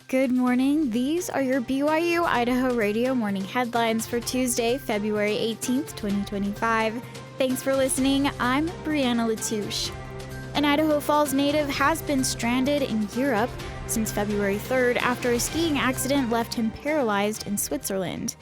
Good morning. These are your BYU-Idaho radio morning headlines for Tuesday, February 18th, 2025. Thanks for listening. I'm Brianna Latouche. An Idaho Falls native has been stranded in Europe since February 3rd after a skiing accident left him paralyzed in Switzerland.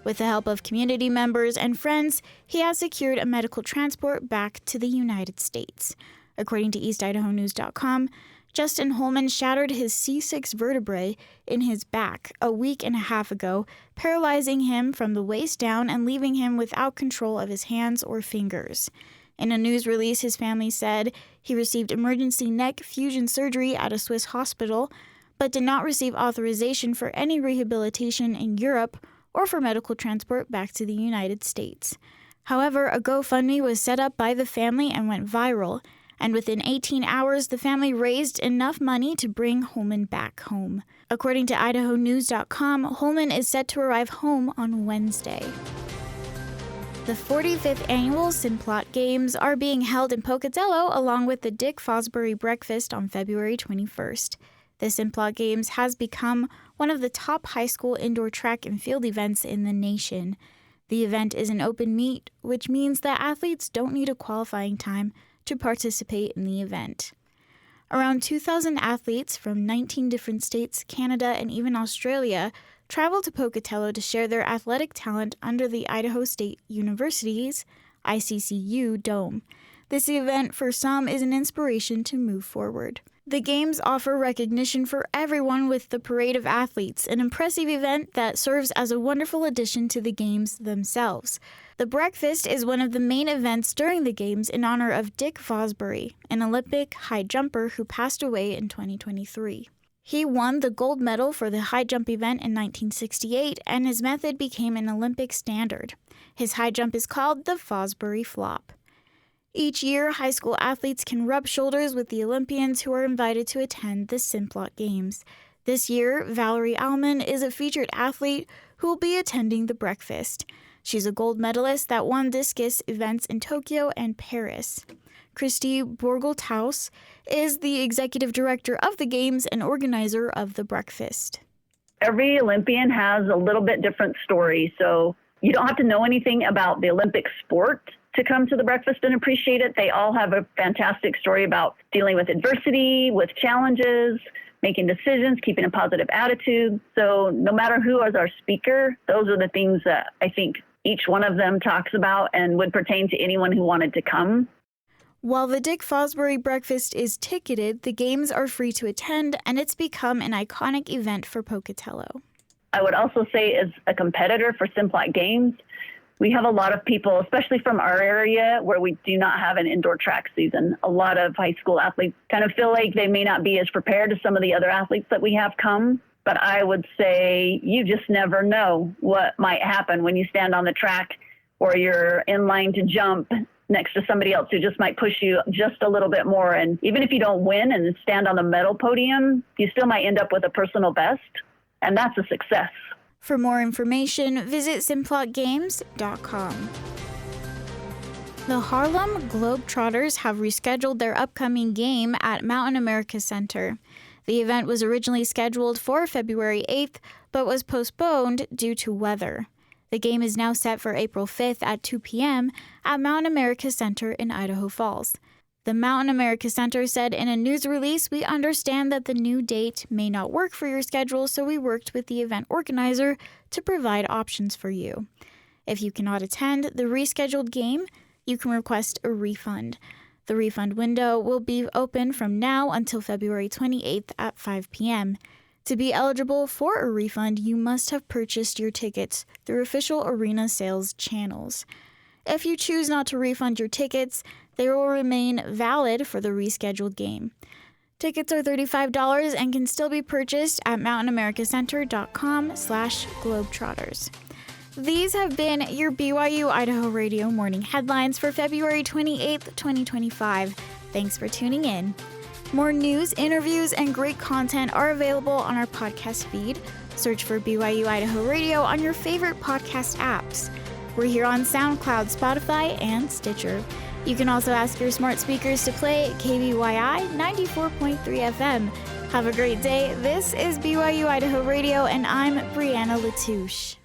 With the help of community members and friends, he has secured a medical transport back to the United States. According to eastidahonews.com, Justin Holman shattered his C6 vertebrae in his back a week and a half ago, paralyzing him from the waist down and leaving him without control of his hands or fingers. In a news release, his family said he received emergency neck fusion surgery at a Swiss hospital, but did not receive authorization for any rehabilitation in Europe or for medical transport back to the United States. However, a GoFundMe was set up by the family and went viral, and within 18 hours, the family raised enough money to bring Holman back home. According to idahonews.com, Holman is set to arrive home on Wednesday. The 45th annual Simplot Games are being held in Pocatello along with the Dick Fosbury Breakfast on February 21st. The Simplot Games has become one of the top high school indoor track and field events in the nation. The event is an open meet, which means that athletes don't need a qualifying time to participate in the event. Around 2,000 athletes from 19 different states, Canada, and even Australia travel to Pocatello to share their athletic talent under the Idaho State University's ICCU Dome. This event for some is an inspiration to move forward. The Games offer recognition for everyone with the Parade of Athletes, an impressive event that serves as a wonderful addition to the Games themselves. The breakfast is one of the main events during the Games in honor of Dick Fosbury, an Olympic high jumper who passed away in 2023. He won the gold medal for the high jump event in 1968, and his method became an Olympic standard. His high jump is called the Fosbury Flop. Each year, high school athletes can rub shoulders with the Olympians who are invited to attend the Simplot Games. This year, Valerie Allman is a featured athlete who will be attending the breakfast. She's a gold medalist that won discus events in Tokyo and Paris. Christy Borgeltaus is the executive director of the Games and organizer of the breakfast. Every Olympian has a little bit different story, so you don't have to know anything about the Olympic sport to come to the breakfast and appreciate it. They all have a fantastic story about dealing with adversity, with challenges, making decisions, keeping a positive attitude. So no matter who is our speaker, those are the things that I think each one of them talks about and would pertain to anyone who wanted to come. While the Dick Fosbury Breakfast is ticketed, the Games are free to attend, and it's become an iconic event for Pocatello. I would also say as a competitor for Simplot Games, we have a lot of people, especially from our area, where we do not have an indoor track season. A lot of high school athletes kind of feel like they may not be as prepared as some of the other athletes that we have come. But I would say you just never know what might happen when you stand on the track or you're in line to jump next to somebody else who just might push you just a little bit more. And even if you don't win and stand on the medal podium, you still might end up with a personal best. And that's a success. For more information, visit simplotgames.com. The Harlem Globetrotters have rescheduled their upcoming game at Mountain America Center. The event was originally scheduled for February 8th, but was postponed due to weather. The game is now set for April 5th at 2 p.m. at Mountain America Center in Idaho Falls. The Mountain America Center said in a news release, "We understand that the new date may not work for your schedule, so we worked with the event organizer to provide options for you. If you cannot attend the rescheduled game, you can request a refund. The refund window will be open from now until February 28th at 5 p.m. To be eligible for a refund, you must have purchased your tickets through official arena sales channels. If you choose not to refund your tickets, they will remain valid for the rescheduled game. Tickets are $35 and can still be purchased at mountainamericacenter.com/Globetrotters. These have been your BYU-Idaho Radio morning headlines for February 28th, 2025. Thanks for tuning in. More news, interviews, and great content are available on our podcast feed. Search for BYU-Idaho Radio on your favorite podcast apps. We're here on SoundCloud, Spotify, and Stitcher. You can also ask your smart speakers to play KBYI 94.3 FM. Have a great day. This is BYU Idaho Radio, and I'm Brianna Latouche.